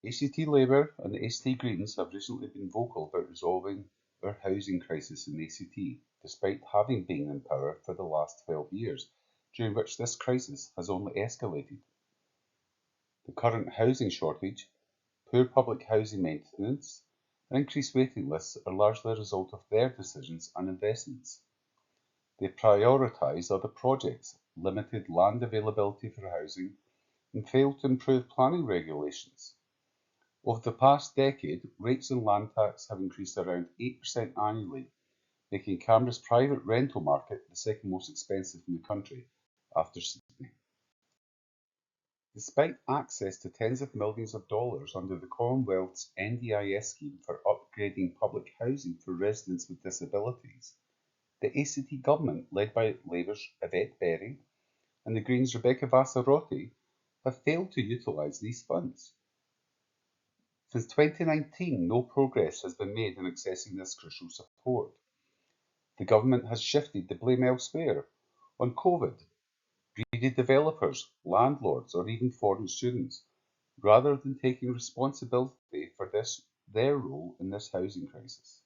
ACT Labour and the ST Greens have recently been vocal about resolving our housing crisis in the ACT, despite having been in power for the last 12 years, during which this crisis has only escalated. The current housing shortage, poor public housing maintenance, and increased waiting lists are largely a result of their decisions and investments. They prioritise other projects, limited land availability for housing, and failed to improve planning regulations. Over the past decade, rates in land tax have increased around 8% annually, making Canberra's private rental market the second most expensive in the country, after Sydney. Despite access to tens of millions of dollars under the Commonwealth's NDIS scheme for upgrading public housing for residents with disabilities, the ACT government, led by Labour's Yvette Berry and the Greens' Rebecca Vassarotti, have failed to utilise these funds. Since 2019, no progress has been made in accessing this crucial support. The government has shifted the blame elsewhere, on COVID, greedy developers, landlords, or even foreign students, rather than taking responsibility for their role in this housing crisis.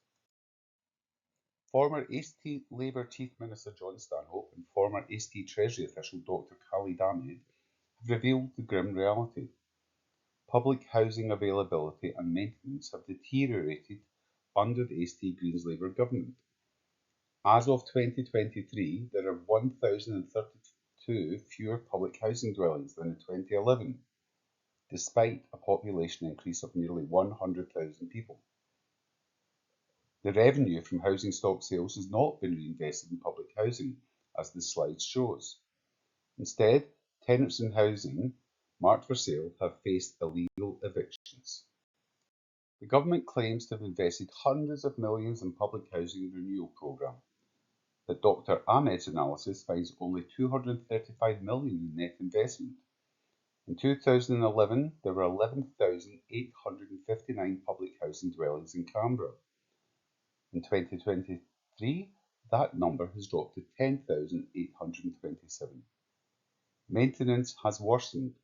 Former ACT Labour Chief Minister John Stanhope and former ACT Treasury official Dr. Khalid Ahmed have revealed the grim reality. Public housing availability and maintenance have deteriorated under the ACT Greens Labour government. As of 2023, there are 1,032 fewer public housing dwellings than in 2011, despite a population increase of nearly 100,000 people. The revenue from housing stock sales has not been reinvested in public housing, as the slide shows. Instead, tenants in housing marked for sale have faced illegal evictions. The government claims to have invested hundreds of millions in public housing renewal programme, but Dr. Ahmed's analysis finds only $235 million in net investment. In 2011, there were 11,859 public housing dwellings in Canberra. In 2023, that number has dropped to 10,827. Maintenance has worsened,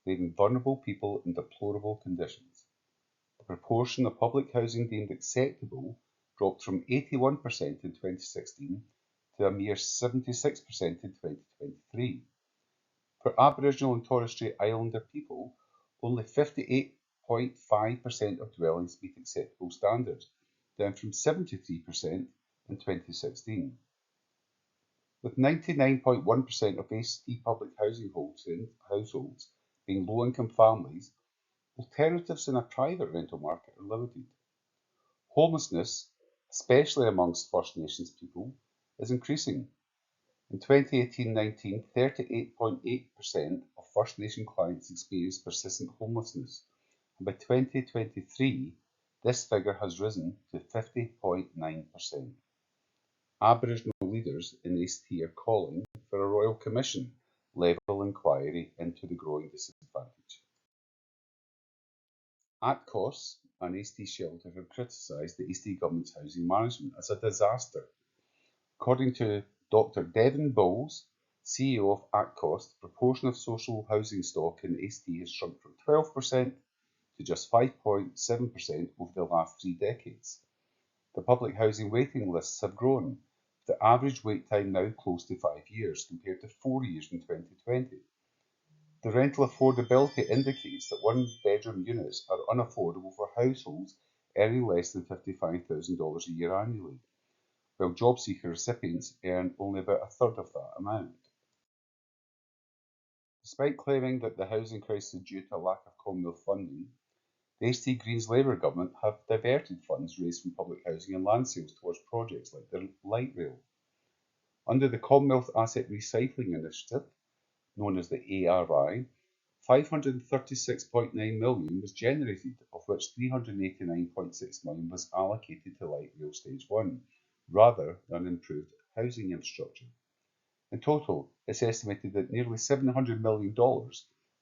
leaving vulnerable people in deplorable conditions. The proportion of public housing deemed acceptable dropped from 81% in 2016 to a mere 76% in 2023. For Aboriginal and Torres Strait Islander people, only 58.5% of dwellings meet acceptable standards, down from 73% in 2016. With 99.1% of ACT public housing households being low-income families, alternatives in a private rental market are limited. Homelessness, especially amongst First Nations people, is increasing. In 2018-19, 38.8% of First Nation clients experienced persistent homelessness, and by 2023, this figure has risen to 50.9%. Aboriginal leaders in ACT are calling for a Royal Commission level inquiry into the growing disadvantage. ATCOS and ACT Shelter have criticised the ACT government's housing management as a disaster. According to Dr. Devin Bowles, CEO of ATCOS, the proportion of social housing stock in ACT has shrunk from 12% to just 5.7% over the last 3 decades. The public housing waiting lists have grown, with the average wait time now close to 5 years compared to 4 years in 2020. The rental affordability indicates that one-bedroom units are unaffordable for households earning less than $55,000 a year annually, while job seeker recipients earn only about a third of that amount. Despite claiming that the housing crisis is due to a lack of Commonwealth funding, the ACT Greens Labour government have diverted funds raised from public housing and land sales towards projects like the light rail. Under the Commonwealth Asset Recycling Initiative, known as the ARI, $536.9 million was generated, of which $389.6 million was allocated to light rail stage 1, rather than improved housing infrastructure. In total, it's estimated that nearly $700 million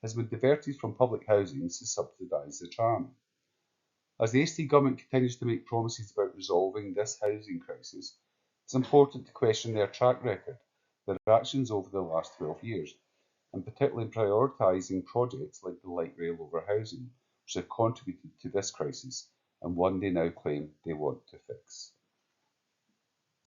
has been diverted from public housing to subsidise the tram. As the ACT government continues to make promises about resolving this housing crisis, it's important to question their track record, their actions over the last 12 years, and particularly in prioritising projects like the light rail over housing, which have contributed to this crisis and one they now claim they want to fix.